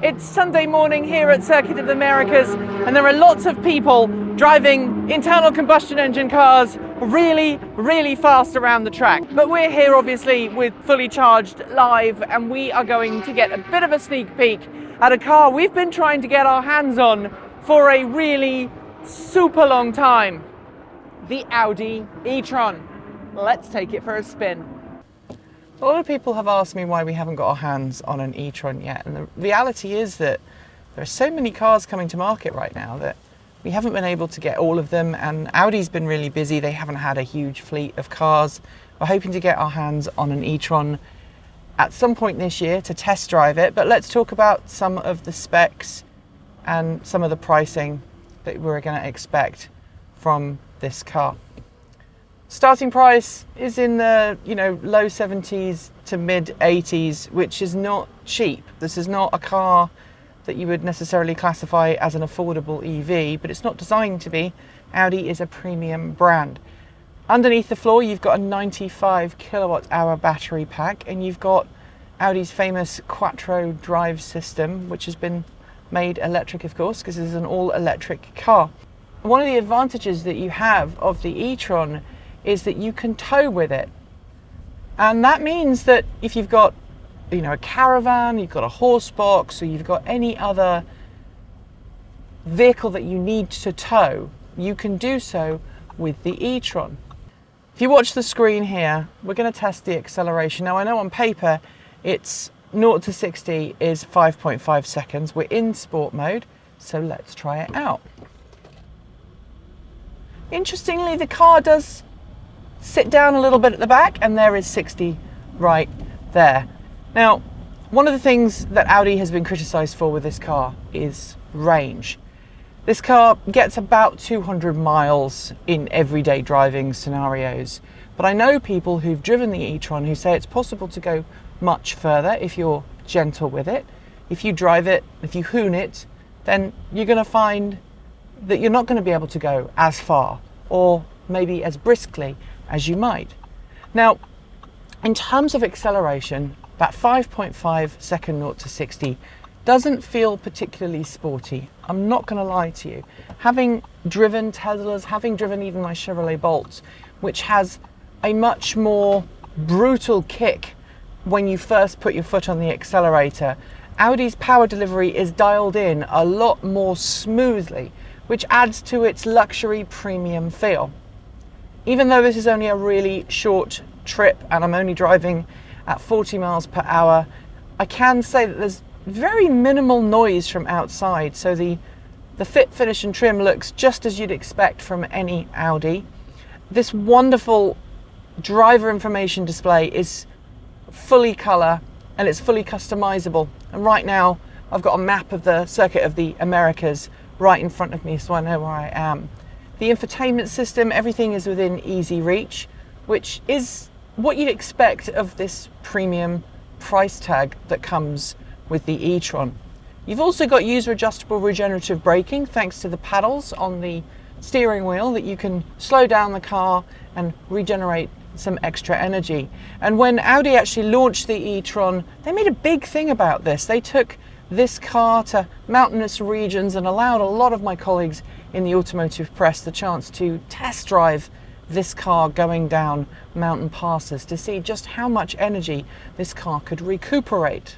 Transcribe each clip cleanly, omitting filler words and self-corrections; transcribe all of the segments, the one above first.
It's Sunday morning here at Circuit of the Americas, and there are lots of people driving internal combustion engine cars really fast around the track. But we're here obviously with Fully Charged Live, and we are going to get a bit of a sneak peek at a car we've been trying to get our hands on for a really super long time. The Audi e-tron. Let's take it for a spin. A lot of people have asked me why we haven't got our hands on an e-tron yet, and the reality is that there are so many cars coming to market right now that we haven't been able to get all of them, and Audi's been really busy. They haven't had a huge fleet of cars. We're hoping to get our hands on an e-tron at some point this year to test drive it, but let's talk about some of the specs and some of the pricing that we're going to expect from this car. Starting price is in the low 70s to mid 80s, which is not cheap. This is not a car that you would necessarily classify as an affordable EV, but it's not designed to be. Audi is a premium brand. Underneath the floor, you've got a 95 kilowatt hour battery pack, and you've got Audi's famous Quattro drive system, which has been made electric, of course, because this is an all electric car. One of the advantages that you have of the e-tron is that you can tow with it. And that means that if you've got a caravan, you've got a horse box, or you've got any other vehicle that you need to tow, you can do so with the e-tron. If you watch the screen here, we're going to test the acceleration. Now I know on paper it's 0 to 60 is 5.5 seconds. We're in sport mode, so let's try it out. Interestingly, the car does sit down a little bit at the back, and there is 60 right there. Now, one of the things that Audi has been criticised for with this car is range. This car gets about 200 miles in everyday driving scenarios, but I know people who've driven the e-tron who say it's possible to go much further if you're gentle with it. If you drive it, if you hoon it, then you're going to find that you're not going to be able to go as far or maybe as briskly as you might. Now, in terms of acceleration, that 5.5 second 0 to 60 doesn't feel particularly sporty. I'm not going to lie to you. Having driven Teslas, having driven even my Chevrolet Bolt, which has a much more brutal kick when you first put your foot on the accelerator, Audi's power delivery is dialed in a lot more smoothly, which adds to its luxury premium feel. Even though this is only a really short trip and I'm only driving at 40 miles per hour, I can say that there's very minimal noise from outside, so the fit, finish and trim looks just as you'd expect from any Audi. This wonderful driver information display is fully colour and it's fully customizable, and right now I've got a map of the Circuit of the Americas right in front of me, so I know where I am. The infotainment system, everything is within easy reach, which is what you'd expect of this premium price tag that comes with the e-tron. You've also got user adjustable regenerative braking thanks to the paddles on the steering wheel that you can slow down the car and regenerate some extra energy. And when Audi actually launched the e-tron, they made a big thing about this. They took this car to mountainous regions and allowed a lot of my colleagues in the automotive press the chance to test drive this car going down mountain passes to see just how much energy this car could recuperate.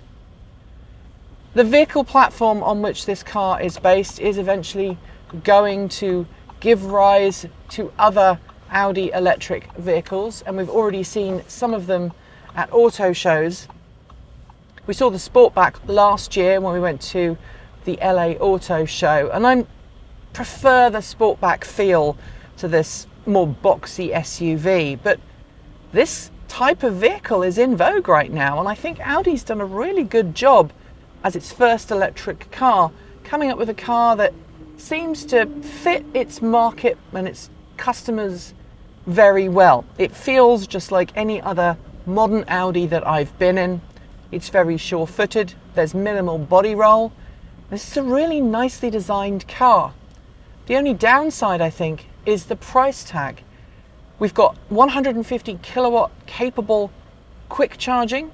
The vehicle platform on which this car is based is eventually going to give rise to other Audi electric vehicles, and we've already seen some of them at auto shows. We saw the Sportback last year when we went to the LA Auto Show, and I prefer the Sportback feel to this more boxy SUV, but this type of vehicle is in vogue right now, and I think Audi's done a really good job as its first electric car, coming up with a car that seems to fit its market and its customers very well. It feels just like any other modern Audi that I've been in. It's very sure-footed, there's minimal body roll. This is a really nicely designed car. The only downside, I think, is the price tag. We've got 150 kilowatt capable quick charging,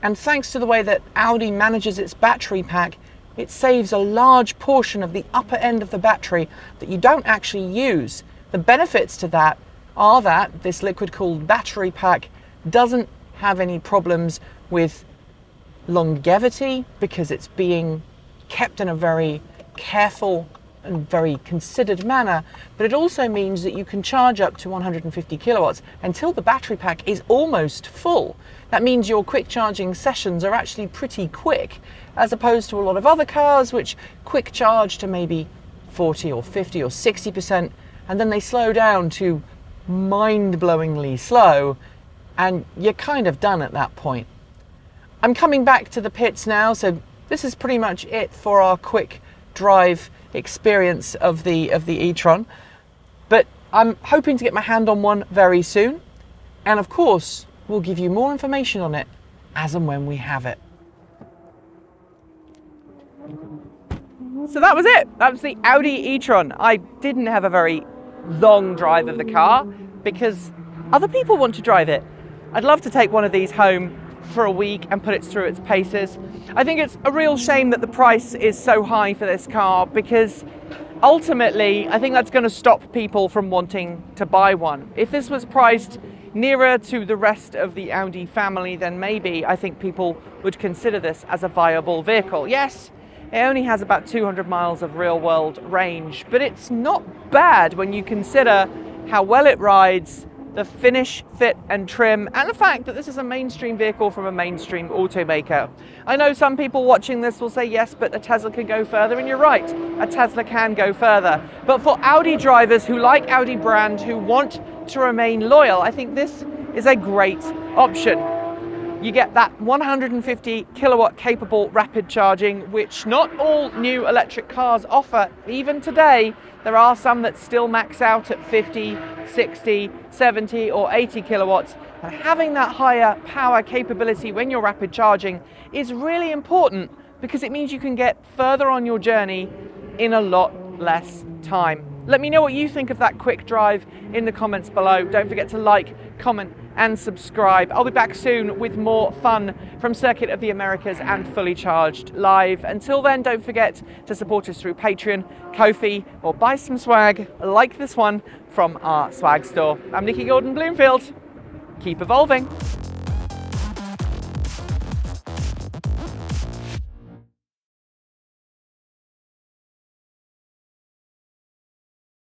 and thanks to the way that Audi manages its battery pack, it saves a large portion of the upper end of the battery that you don't actually use. The benefits to that are that this liquid-cooled battery pack doesn't have any problems with longevity because it's being kept in a very careful and very considered manner, but it also means that you can charge up to 150 kilowatts until the battery pack is almost full. That means your quick charging sessions are actually pretty quick, as opposed to a lot of other cars which quick charge to maybe 40 or 50 or 60%, and then they slow down to mind-blowingly slow, and you're kind of done at that point. I'm coming back to the pits now, so this is pretty much it for our quick drive experience of the e-tron, but I'm hoping to get my hand on one very soon, and of course we'll give you more information on it as and when we have it. So that was it. That was the Audi e-tron. I didn't have a very long drive of the car because other people want to drive it. I'd love to take one of these home for a week and put it through its paces. I think it's a real shame that the price is so high for this car, because ultimately I think that's going to stop people from wanting to buy one. If this was priced nearer to the rest of the Audi family, then maybe I think people would consider this as a viable vehicle. Yes, it only has about 200 miles of real-world range, but it's not bad when you consider how well it rides, the finish, fit and trim, and the fact that this is a mainstream vehicle from a mainstream automaker. I know some people watching this will say, yes, but a Tesla can go further, and you're right, a Tesla can go further. But for Audi drivers who like Audi brand, who want to remain loyal, I think this is a great option. You get that 150 kilowatt capable rapid charging, which not all new electric cars offer. Even today, there are some that still max out at 50, 60, 70 or 80 kilowatts. And having that higher power capability when you're rapid charging is really important, because it means you can get further on your journey in a lot less time. Let me know what you think of that quick drive in the comments below. Don't forget to like, comment and subscribe. I'll be back soon with more fun from Circuit of the Americas and Fully Charged Live. Until then, don't forget to support us through Patreon, Ko-fi, or buy some swag like this one from our swag store. I'm Nikki Gordon-Bloomfield. Keep evolving.